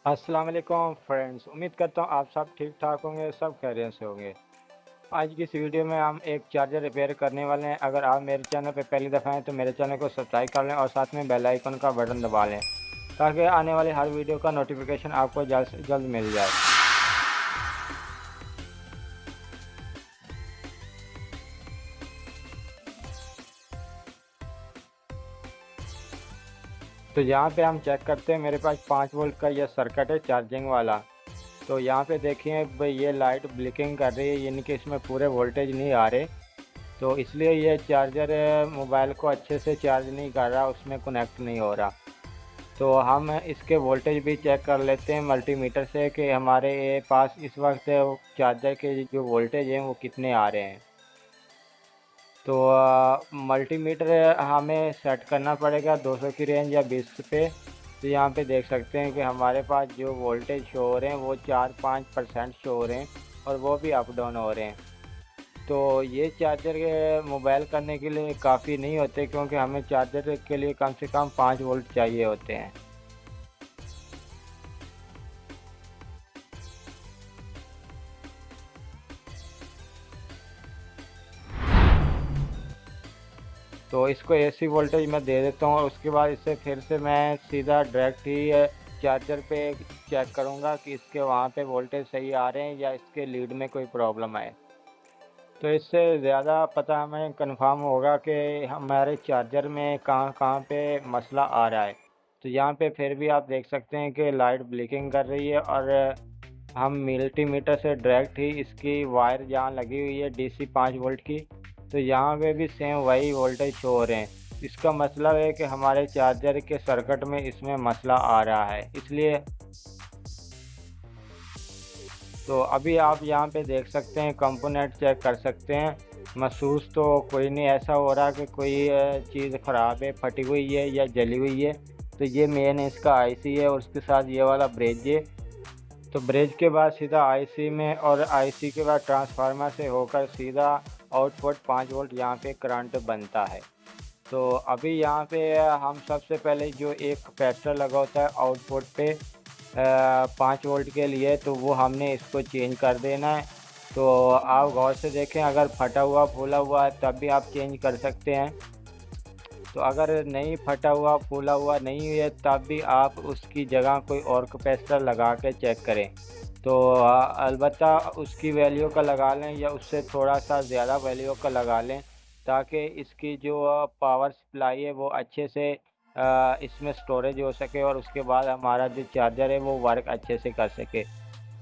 अस्सलाम वालेकुम फ्रेंड्स, उम्मीद करता हूँ आप सब ठीक ठाक होंगे, सब खैरियत से होंगे। आज की इस वीडियो में हम एक चार्जर रिपेयर करने वाले हैं। अगर आप मेरे चैनल पे पहली दफ़ा हैं तो मेरे चैनल को सब्सक्राइब कर लें और साथ में बेल आइकन का बटन दबा लें ताकि आने वाली हर वीडियो का नोटिफिकेशन आपको जल्द से जल्द मिल जाए। तो यहाँ पे हम चेक करते हैं, मेरे पास 5 वोल्ट का यह सर्किट है चार्जिंग वाला। तो यहाँ पे देखिए भाई, ये लाइट ब्लिकिंग कर रही है, यानी कि इसमें पूरे वोल्टेज नहीं आ रहे। तो इसलिए ये चार्जर मोबाइल को अच्छे से चार्ज नहीं कर रहा, उसमें कनेक्ट नहीं हो रहा। तो हम इसके वोल्टेज भी चेक कर लेते हैं मल्टीमीटर से कि हमारे पास इस वक्त चार्जर के जो वोल्टेज हैं वो कितने आ रहे हैं। तो मल्टीमीटर हमें सेट करना पड़ेगा 200 की रेंज या 20 पे। तो यहाँ पे देख सकते हैं कि हमारे पास जो वोल्टेज शो हो रहे हैं वो 4-5% शो हो रहे हैं और वो भी अप डाउन हो रहे हैं। तो ये चार्जर के मोबाइल करने के लिए काफ़ी नहीं होते, क्योंकि हमें चार्जर के लिए कम से कम 5 वोल्ट चाहिए होते हैं। तो इसको एसी वोल्टेज मैं दे देता हूँ और उसके बाद इसे फिर से मैं सीधा डायरेक्ट ही चार्जर पे चेक करूँगा कि इसके वहाँ पे वोल्टेज सही आ रहे हैं या इसके लीड में कोई प्रॉब्लम है। तो इससे ज़्यादा पता हमें कंफर्म होगा कि हमारे चार्जर में कहाँ कहाँ पे मसला आ रहा है। तो यहाँ पे फिर भी आप देख सकते हैं कि लाइट ब्लिकिंग कर रही है और हम मल्टीमीटर से डायरेक्ट ही इसकी वायर जहाँ लगी हुई है डीसी 5 वोल्ट की, तो यहाँ पे भी सेम वही वोल्टेज शो हो रहे हैं। इसका मतलब है कि हमारे चार्जर के सर्किट में इसमें मसला आ रहा है, इसलिए। तो अभी आप यहाँ पे देख सकते हैं, कंपोनेंट चेक कर सकते हैं। महसूस तो कोई नहीं ऐसा हो रहा कि कोई चीज़ ख़राब है, फटी हुई है या जली हुई है। तो ये मेन इसका आईसी है और उसके साथ ये वाला ब्रिज है। तो ब्रिज के बाद सीधा आईसी में और आईसी के बाद ट्रांसफार्मर से होकर सीधा आउटपुट 5 वोल्ट यहाँ पे करंट बनता है। तो अभी यहाँ पे हम सबसे पहले जो एक कैपेसिटर लगा होता है आउटपुट पे 5 वोल्ट के लिए, तो वो हमने इसको चेंज कर देना है। तो आप गौर से देखें, अगर फटा हुआ फूला हुआ है तब भी आप चेंज कर सकते हैं। तो अगर नहीं फटा हुआ फूला हुआ नहीं है तब भी आप उसकी जगह कोई और कैपेसिटर लगा के चेक करें। तो अलबत्ता उसकी वैल्यू का लगा लें या उससे थोड़ा सा ज़्यादा वैल्यू का लगा लें, ताकि इसकी जो पावर सप्लाई है वो अच्छे से इसमें स्टोरेज हो सके और उसके बाद हमारा जो चार्जर है वो वर्क अच्छे से कर सके।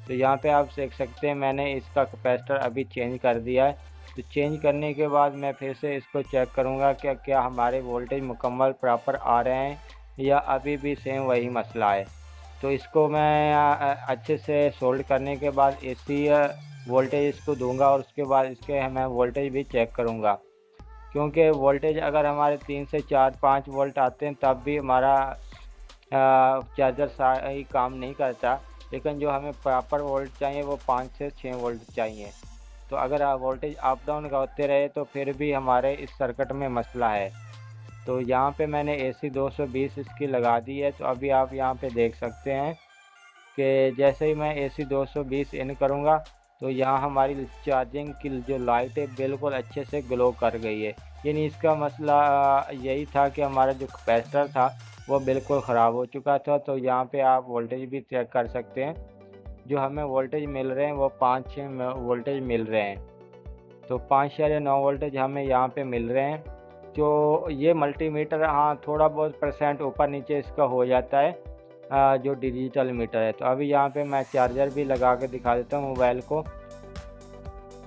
तो यहाँ पे आप देख सकते हैं, मैंने इसका कैपेसिटर अभी चेंज कर दिया है। तो चेंज करने के बाद मैं फिर से इसको चेक करूँगा कि क्या हमारे वोल्टेज मुकम्मल प्रॉपर आ रहे हैं या अभी भी सेम वही मसला है। तो इसको मैं अच्छे से सोल्ड करने के बाद एसी वोल्टेज इसको दूंगा और उसके बाद इसके मैं वोल्टेज भी चेक करूँगा, क्योंकि वोल्टेज अगर हमारे 3 से 4-5 वोल्ट आते हैं तब भी हमारा चार्जर सही काम नहीं करता। लेकिन जो हमें प्रॉपर वोल्ट चाहिए वो 5 से 6 वोल्ट चाहिए। तो अगर वोल्टेज अप डाउन का होते रहे तो फिर भी हमारे इस सर्किट में मसला है। तो यहाँ पे मैंने एसी 220 इसकी लगा दी है। तो अभी आप यहाँ पे देख सकते हैं कि जैसे ही मैं एसी 220 इन करूँगा तो यहाँ हमारी चार्जिंग की जो लाइट है बिल्कुल अच्छे से ग्लो कर गई है। यानी इसका मसला यही था कि हमारा जो कैपेसिटर था वो बिल्कुल ख़राब हो चुका था। तो यहाँ पे आप वोल्टेज भी चेक कर सकते हैं, जो हमें वोल्टेज मिल रहे हैं वो 5-6 वोल्टेज मिल रहे हैं। तो 5 या 9 वोल्टेज हमें यहाँ पे मिल रहे हैं। जो ये मल्टीमीटर, हाँ, थोड़ा बहुत परसेंट ऊपर नीचे इसका हो जाता है जो डिजिटल मीटर है। तो अभी यहाँ पे मैं चार्जर भी लगा के दिखा देता हूँ मोबाइल को।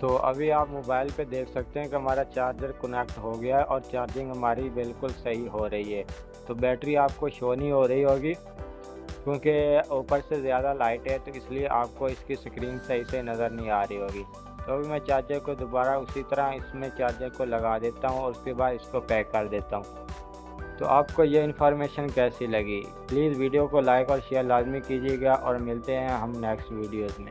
तो अभी आप मोबाइल पे देख सकते हैं कि हमारा चार्जर कनेक्ट हो गया है और चार्जिंग हमारी बिल्कुल सही हो रही है। तो बैटरी आपको शो नहीं हो रही होगी क्योंकि ऊपर से ज़्यादा लाइट है, तो इसलिए आपको इसकी स्क्रीन सही से नज़र नहीं आ रही होगी। तो अभी मैं चार्जर को दोबारा उसी तरह इसमें चार्जर को लगा देता हूँ और उसके बाद इसको पैक कर देता हूँ। तो आपको ये इन्फॉर्मेशन कैसी लगी? प्लीज़ वीडियो को लाइक और शेयर लाजमी कीजिएगा और मिलते हैं हम नेक्स्ट वीडियोज़ में।